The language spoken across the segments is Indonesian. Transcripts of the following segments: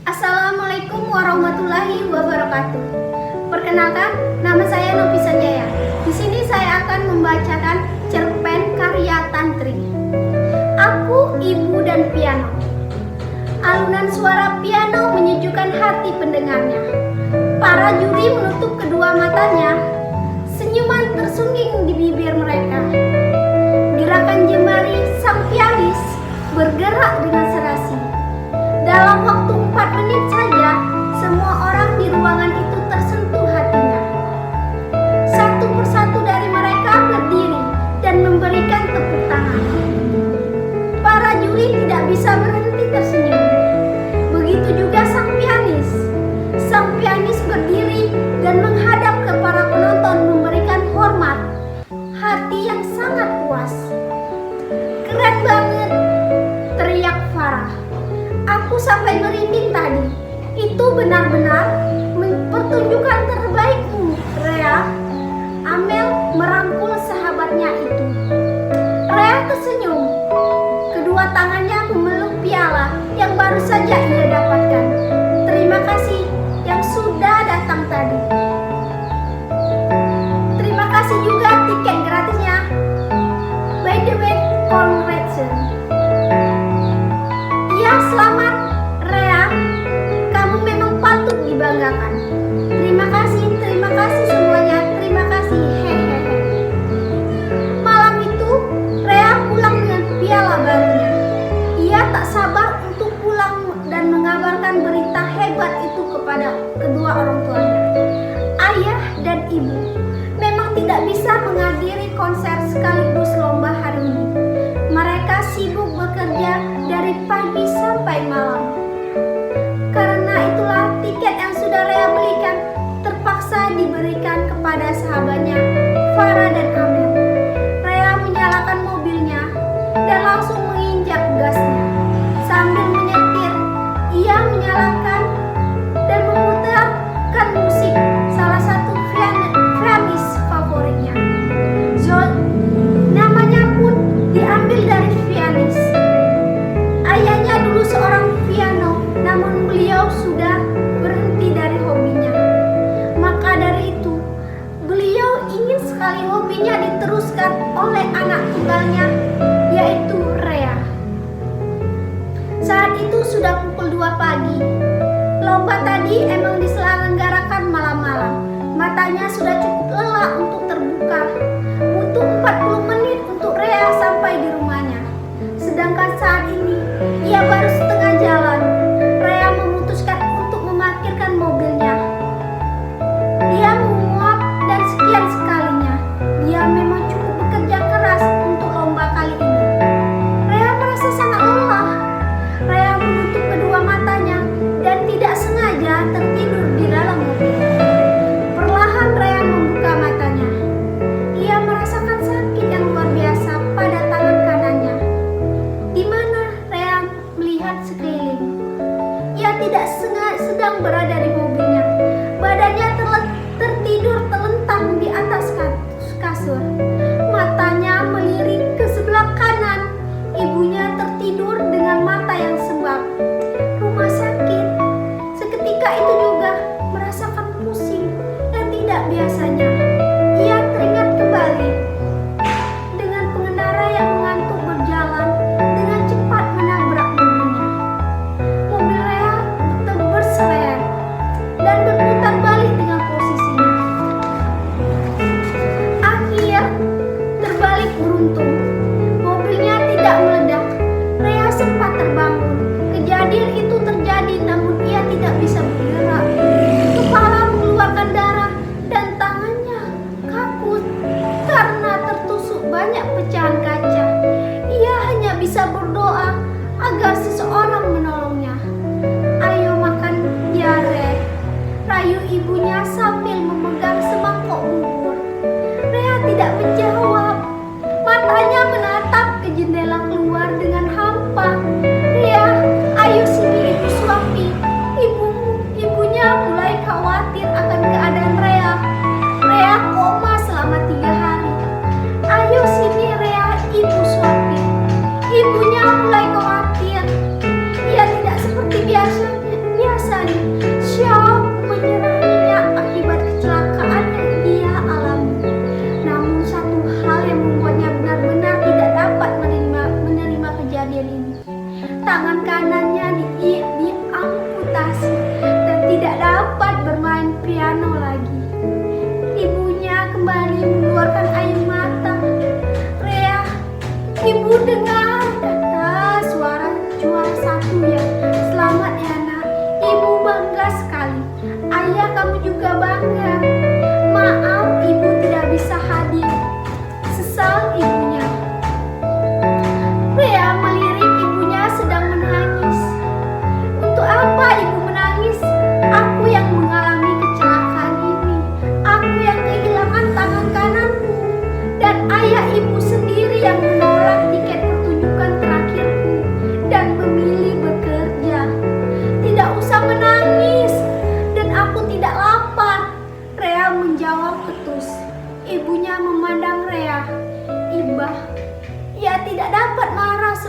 Assalamualaikum warahmatullahi wabarakatuh. Perkenalkan, nama saya Novi Sanjaya. Di sini saya akan membacakan cerpen karya Tantri. Aku, Ibu dan Piano. Alunan suara piano menyejukkan hati pendengarnya. Para juri menutup kedua matanya. Senyuman tersungging di bibir mereka. Gerakan jemari sang pianis bergerak dengan serasi. Dalam waktu 4 menit saja, semua orang di ruangan itu tersentuh hatinya. Satu persatu dari mereka berdiri dan memberikan tepuk tangan. Para juri tidak bisa berhenti tersenyum. Begitu juga sang pianis. Sang pianis berdiri dan menghadap ke para penonton memberikan hormat. Hati yang sangat puas. Keren banget, teriak Farah. Aku sampai merinding tadi. Itu benar-benar pertunjukan terbaikmu, Rea. Amel merangkul sahabatnya itu. Rea tersenyum. Kedua tangannya memeluk piala yang baru saja ia dapatkan. Terima kasih yang sudah datang tadi. Terima kasih juga tiket gratisnya. By the way, congratulations. Ya, selamat, Rea. Kamu memang patut dibanggakan. Terima kasih semuanya. Terima kasih. Hehehe. Malam itu, Rea pulang dengan piala barunya. Ia tak sabar untuk pulang dan mengabarkan berita hebat itu kepada kedua orang tuanya. Ayah dan ibu memang tidak bisa menghadiri konser sekaligus lomba hari ini. Mereka sibuk bekerja dari pagi sampai malam. Karena itulah tiket yang sudah Rea belikan terpaksa diberikan kepada sahabatnya Farah dan Amel. Rea menyalakan mobilnya dan langsung menginjak gasnya. Sambil menyetir, ia menyalakan dan memutarkan musik salah satu pianis favoritnya. Namanya pun diambil dari pianis. Ayahnya dulu seorang piano, namun beliau sudah berhenti dari hobinya. Maka dari itu, beliau ingin sekali hobinya diteruskan oleh anak tunggalnya, yaitu Rea. Saat itu sudah pukul 2 pagi. Lomba tadi emang diselenggarakan malam-malam. Matanya sudah cukup lelah untuk terbuka. Butuh 40 menit untuk Rea sampai di rumahnya. Sedangkan saat ini, ia baru setengah jalan. Rea memutuskan untuk memarkirkan mobilnya. Dia menguap dan sekian sekalinya. Dia memang cukup bekerja keras untuk lomba kali ini. Rea merasa sangat lelah. Rea menutup kedua matanya dan tidak sengaja tertidur di dalam mobil. Perlahan Rea membuka matanya. Ia merasakan sakit yang luar biasa pada tangan kanannya. Di mana Rea melihat sekeliling. Ia tidak sedang berada di mobilnya. Badannya tertidur telentang di atas kasur. Matanya melirik ke sebelah kanan. Ibunya tertidur dengan mata yang sembab. Rumah sakit. Seketika itu juga merasakan pusing yang tidak biasanya. Ia teringat kembali dengan pengendara yang mengantuk berjalan dengan cepat menabrak mobilnya. Mobil Rea berseret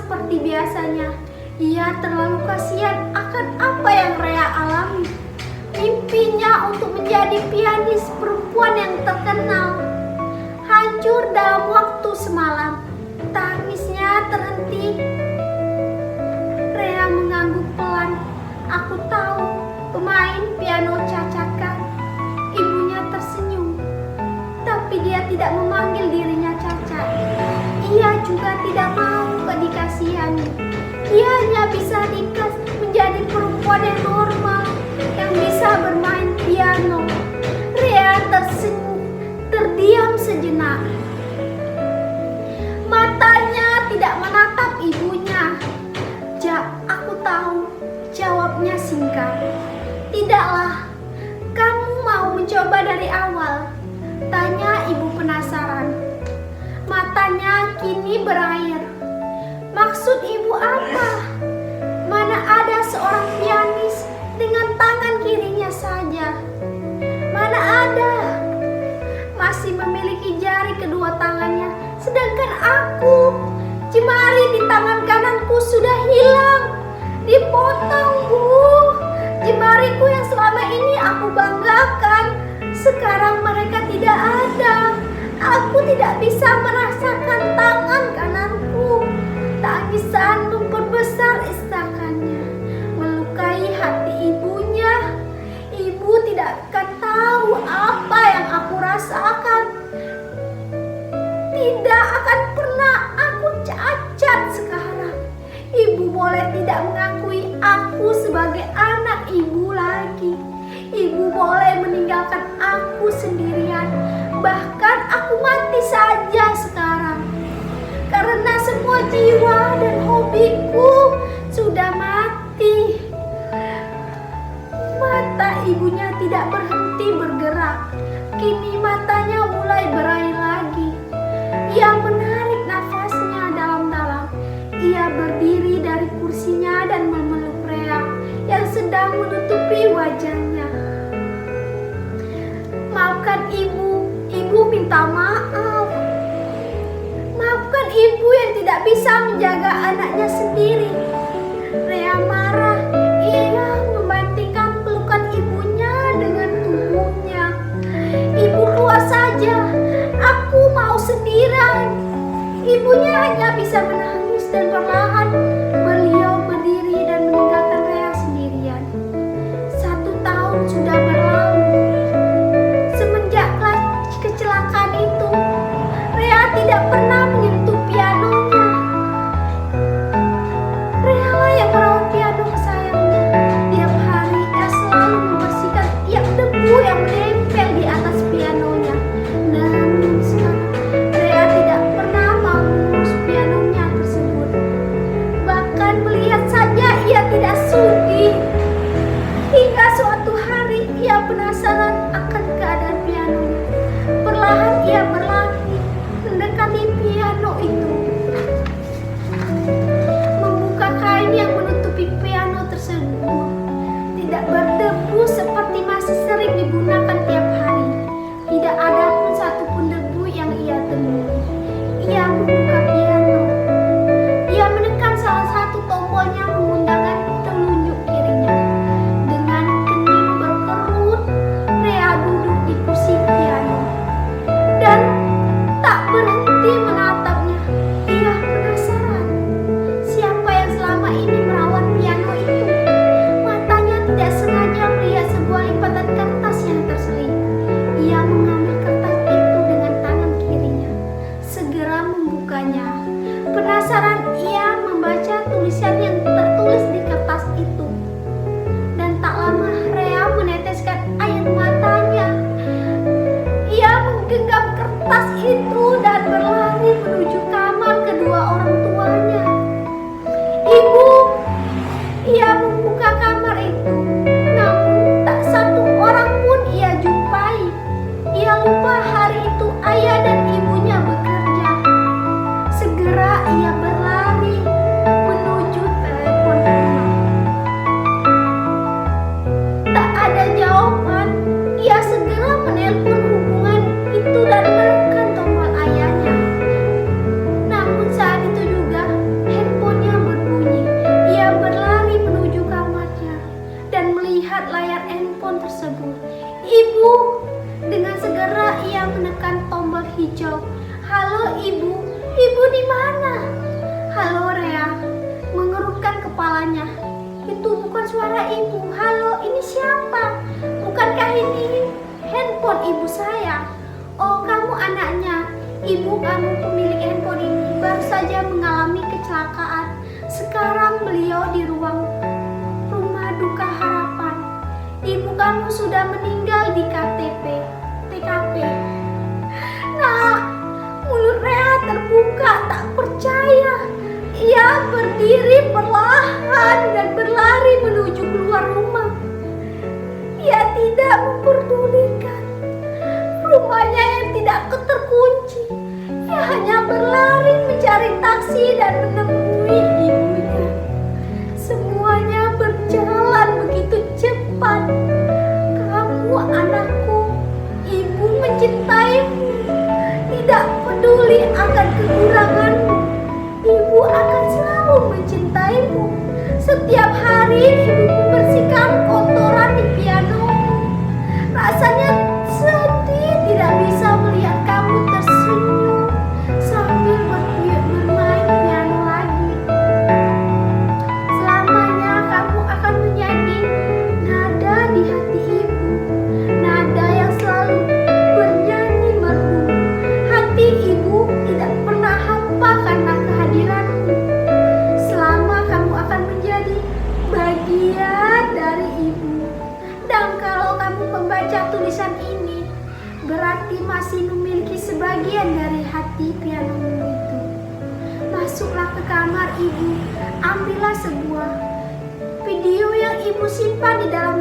seperti biasanya. Ia terlalu kasihan akan apa yang Rea alami. Mimpinya untuk menjadi pianis perempuan yang terkenal hancur dalam waktu semalam. Tangisnya terhenti. Rea mengangguk pelan. Aku tahu pemain piano cacat kan? Ibunya tersenyum. Tapi dia tidak memanggil dirinya cacat. Ia juga tidak mau dikasihani. Ia hanya bisa menjadi perempuan yang normal, yang bisa bermain piano. Rea terdiam sejenak. Matanya tidak menatap ibunya. Aku tahu, jawabnya singkat. Tidaklah, kamu mau mencoba dari awal? Tanya ibu penasaran. Matanya kini berair. Maksud ibu apa? Mana ada seorang pianis dengan tangan kirinya saja? Mana ada? Masih memiliki jari kedua tangannya. Sedangkan aku, jemari di tangan kananku sudah hilang. Dipotong, Bu. Jemariku yang selama ini aku banggakan, sekarang mereka tidak ada. Aku tidak bisa merasakan tangan kananku. Tangisan memperbesar istakannya, melukai hati ibunya. Ibu tidak akan tahu apa yang aku rasakan. Tidak akan pernah aku cacat sekarang. Ibu boleh tidak mengakui aku sebagai anak ibu lagi. Ibu boleh meninggalkan aku sendirian. Bahkan aku mati saja sekarang. Karena semua jiwa dan hobiku sudah mati. Mata ibunya tidak berhenti bergerak. Kini matanya mulai berair lagi. Ia menarik nafasnya dalam-dalam. Ia berdiri dari kursinya dan memeluk Rea yang sedang menutupi wajahnya. Maafkan ibu, ibu minta maaf. Maafkan ibu yang tidak bisa menjaga anaknya sendiri. Rea marah. Ia membantingkan pelukan ibunya dengan tubuhnya. Ibu keluar saja. Aku mau sendirian. Ibunya hanya bisa menangis dan perlahan beliau berdiri dan meninggalkan Rea sendirian. 1 tahun sudah berlalu. Semenjak kecelakaan itu, Rea tidak pernah menyentuh pianonya. Rea lah yang merawat piano kesayangannya. Tiap hari ia selalu membersihkan tiap debu yang menempel di atas pianonya. Namun sekarang Rea tidak pernah mau mengurus pianonya tersebut. melihat layar handphone tersebut. Ibu, dengan segera ia menekan tombol hijau. Halo ibu, ibu di mana? Halo Rea, mengerutkan kepalanya. Itu bukan suara ibu. Halo, ini siapa? Bukankah ini handphone ibu saya? Oh, kamu anaknya. Ibu kamu pemilik handphone ini baru saja mengalami kecelakaan. Sekarang beliau di rumah duka harapan. Ibu kamu sudah meninggal di TKP. Nah, mulut Rea terbuka tak percaya. Ia berdiri perlahan dan berlari menuju keluar rumah. Ia tidak memperdulikan rumahnya yang tidak terkunci. Ia hanya berlari mencari taksi dan menemui ibunya. Semuanya berjalan begitu cepat. Kamu anakku, ibu mencintaimu. Tidak peduli akan kekuranganmu, ibu akan selalu mencintaimu. Setiap hari ibu membersihkan kotoran di pianomu. Rasanya sedih tidak bisa melihat kamu tersenyum sambil bermain piano lagi. Selamanya kamu akan menjadi nada di hati ibu, nada yang selalu bernyanyi merdu. Hati ibu tidak pernah hampa karena kehadiranmu. Selama kamu akan menjadi bagian dari ibu. Dan kalau kamu membaca tulisan ini, berarti masih memiliki sebagian dari hati pianomu itu. Masuklah ke kamar ibu, ambillah sebuah video yang ibu simpan di dalam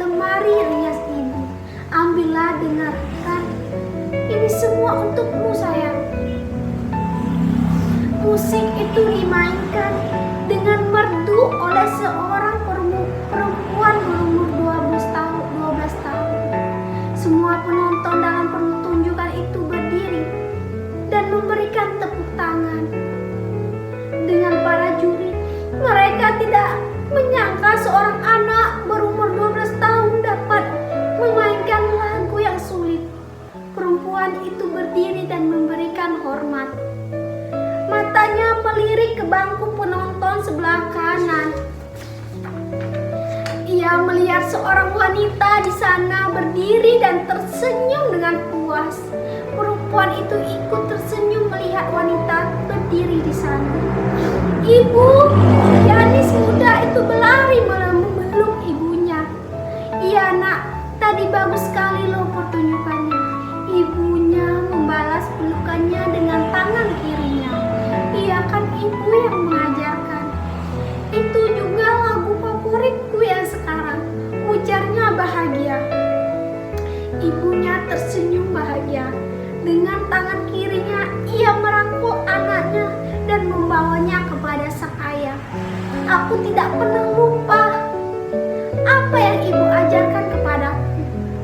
lemari rias ibu. Ambillah, dengarkan. Ini semua untukmu sayang. Musik itu dimainkan dengan merdu oleh seorang perempuan berumur 12 tahun. Semua penonton dalam pertunjukan itu berdiri dan memberikan tepuk tangan. Dengan para juri, mereka tidak menyangka seorang anak berumur 12 tahun dapat memainkan lagu yang sulit. Perempuan itu berdiri dan memberikan hormat. Matanya melirik ke bangku penonton sebelah kanan. Ia melihat seorang wanita di sana berdiri dan tersenyum dengan puas. Perempuan itu ikut tersenyum melihat wanita berdiri di sana. Ibu, pianis muda itu berlari memeluk ibunya. Iya nak, tadi bagus sekali loh pertunjukannya. Ibunya membalas pelukannya dengan tangan kirinya. Iya kan ibu yang mengajarkan. Itu juga lagu favoritku yang sekarang, ujarnya bahagia. Ibunya tersenyum bahagia. Dengan tangan kirinya ia merangkul anaknya dan membawanya kepada sang ayah. Aku tidak pernah lupa apa yang ibu ajarkan kepadaku.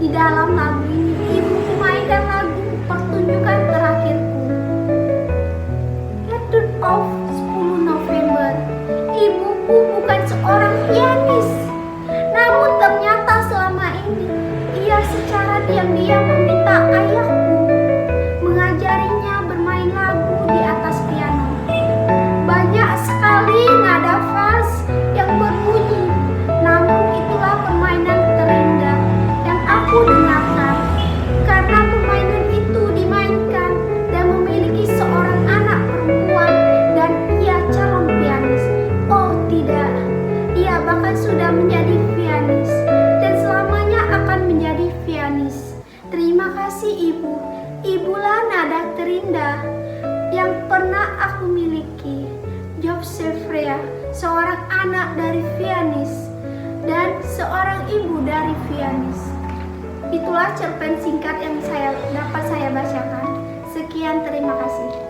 Di dalam lagu ini ibu memainkan lagu pertunjukan terakhirku, Return of 10 November. Ibuku bukan seorang pianis, namun ternyata selama ini ia secara diam-diam meminta ayahku mengajarinya bermain lagu di atas piano. Banyak sekali nada vals yang berbunyi, namun itulah permainan terindah yang aku dengarkan. Karena permainan itu dimainkan dan memiliki seorang anak perempuan dan ia calon pianis. Oh tidak, ia bahkan sudah menjadi pianis dan selamanya akan menjadi pianis. Terima kasih ibu. Ibulah nada terindah yang pernah aku miliki. Joseph Rea, seorang anak dari pianis dan seorang ibu dari pianis. Itulah cerpen singkat yang dapat saya bacakan. Sekian, terima kasih.